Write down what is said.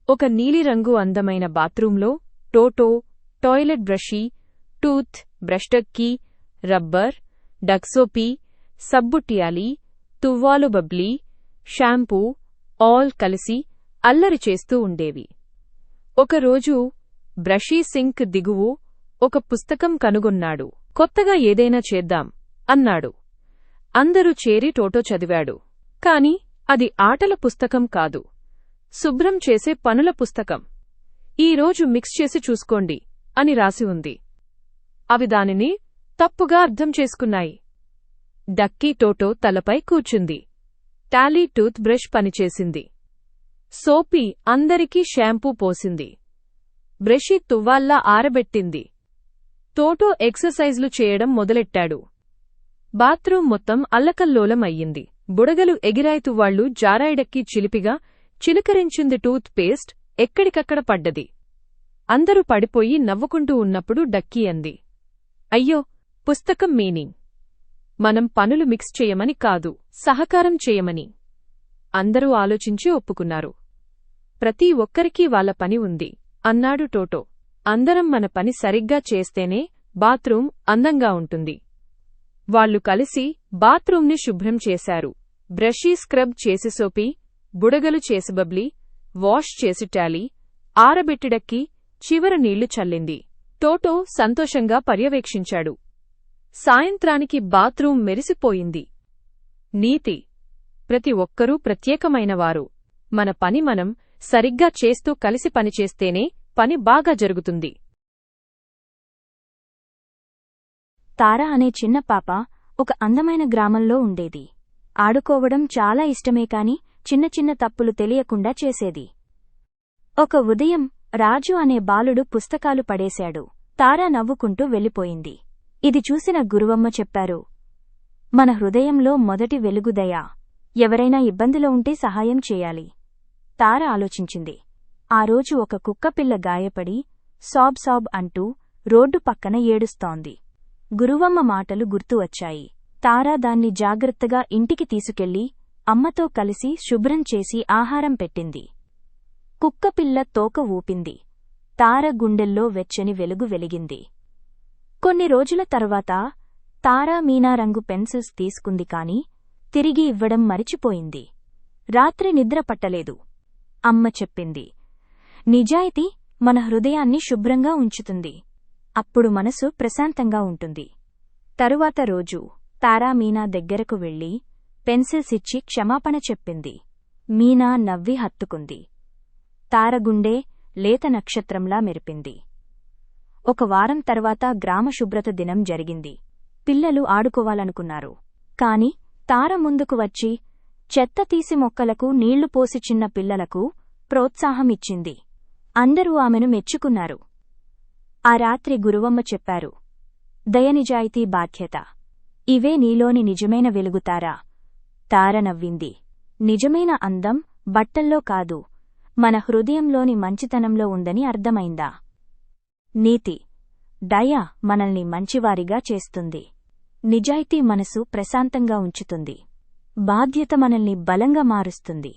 ఒక నీలిరంగు అందమైన బాత్రూంలో టోటో టాయిలెట్ బ్రషీ, టూత్ బ్రష్టక్కీ, రబ్బర్, డక్సోపీ, సబ్బుటియాలీ, తువ్వాలు బబ్లీ, షాంపూ ఆల్ కలిసి అల్లరి చేస్తూ ఉండేవి. ఒకరోజు బ్రషీ సింక్ దిగువు ఒక పుస్తకం కనుగొన్నాడు. కొత్తగా ఏదైనా చేద్దాం అన్నాడు. అందరూ చేరి టోటో చదివాడు. కాని అది ఆటల పుస్తకం కాదు, శుభ్రం చేసే పనుల పుస్తకం. ఈరోజు మిక్స్ చేసి చూసుకోండి అని రాసి ఉంది. అవి దానిని తప్పుగా అర్థం చేసుకున్నాయి. డక్కీ టోటో తలపై కూర్చుంది. టాలీ టూత్ బ్రష్ పనిచేసింది. సోపీ అందరికీ షాంపూ పోసింది. బ్రషీ తువ్వాల్లా ఆరబెట్టింది. టోటో ఎక్సర్సైజ్లు చేయడం మొదలెట్టాడు. బాత్రూం మొత్తం అల్లకల్లోలం అయ్యింది. బుడగలు ఎగిరాయి, తువ్వాళ్లు జారాయిడక్కీ చిలిపిగా చిలకరించింది. టూత్ పేస్ట్ ఎక్కడికక్కడ పడ్డది. అందరూ పడిపోయి నవ్వుకుంటూ ఉన్నప్పుడు డక్కీ అంది, అయ్యో, పుస్తకం మీనింగ్ మనం పనులు మిక్స్ చేయమని కాదు, సహకారం చేయమని. అందరూ ఆలోచించి ఒప్పుకున్నారు. ప్రతి ఒక్కరికీ వాళ్ళ పని ఉంది అన్నాడు టోటో. అందరం మన పని సరిగ్గా చేస్తేనే బాత్రూం అందంగా ఉంటుంది. వాళ్లు కలిసి బాత్రూంని శుభ్రం చేశారు. బ్రషీ స్క్రబ్ చేసి సోపీ, బుడగలు చేసి బబ్లీ, వాష్ చేసి టాలీ, ఆరబెట్టిడక్కి చివర నీళ్లు చల్లింది. టోటో సంతోషంగా పర్యవేక్షించాడు. సాయంత్రానికి బాత్రూం మెరిసిపోయింది. నీతి: ప్రతి ఒక్కరూ ప్రత్యేకమైనవారు. మన పని మనం సరిగ్గా చేస్తూ కలిసి పనిచేస్తేనే పని బాగా జరుగుతుంది. తారా అనే చిన్న పాప ఒక అందమైన గ్రామంలో ఉండేది. ఆడుకోవడం చాలా ఇష్టమే కాని చిన్న చిన్న తప్పులు తెలియకుండా చేసేది. ఒక ఉదయం రాజు అనే బాలుడు పుస్తకాలు పడేశాడు. తారా నవ్వుకుంటూ వెళ్ళిపోయింది. ఇది చూసిన గురువమ్మ చెప్పారు, మన హృదయంలో మొదటి వెలుగు దయ. ఎవరైనా ఇబ్బందిలో ఉంటే సహాయం చేయాలి. తార ఆలోచించింది. ఆ రోజు ఒక కుక్కపిల్ల గాయపడి సాబ్ సాబ్ అంటూ రోడ్డు పక్కన ఏడుస్తోంది. గురువమ్మ మాటలు గుర్తు వచ్చాయి. తారా దాన్ని జాగ్రత్తగా ఇంటికి తీసుకెళ్లి అమ్మతో కలిసి శుభ్రం చేసి ఆహారం పెట్టింది. కుక్కపిల్ల తోక ఊపింది. తార గుండెల్లో వెచ్చని వెలుగు వెలిగింది. కొన్ని రోజుల తర్వాత తారా మీనా రంగు పెన్సిల్స్ తీసుకుంది కాని తిరిగి ఇవ్వడం మరిచిపోయింది. రాత్రి నిద్ర పట్టలేదు. అమ్మ చెప్పింది, నిజాయితీ మన హృదయాన్ని శుభ్రంగా ఉంచుతుంది. అప్పుడు మనసు ప్రశాంతంగా ఉంటుంది. తరువాత రోజు తారా మీనా దగ్గరకు వెళ్లి పెన్సిల్స్ ఇచ్చి క్షమాపణ చెప్పింది. మీనా నవ్వి హత్తుకుంది. తారగుండె లేత నక్షత్రంలా మెరిపింది. ఒక వారం తర్వాత గ్రామ శుభ్రత దినం జరిగింది. పిల్లలు ఆడుకోవాలనుకున్నారు. కాని తార ముందుకు వచ్చి చెత్త తీసి మొక్కలకు నీళ్లు పోసి చిన్న పిల్లలకు ప్రోత్సాహమిచ్చింది. అందరూ ఆమెను మెచ్చుకున్నారు. ఆ రాత్రి గురువమ్మ చెప్పారు, దయనిజాయితీ బాధ్యత, ఇవే నీలోని నిజమైన వెలుగుతారా. తార నవ్వింది. నిజమైన అందం బట్టల్లో కాదు, మన హృదయంలోని మంచితనంలో ఉందని అర్థమైందా. నీతి: దయ మనల్ని మంచివారిగా చేస్తుంది. నిజాయితీ మనసు ప్రశాంతంగా ఉంచుతుంది. బాధ్యత మనల్ని బలంగా మారుస్తుంది.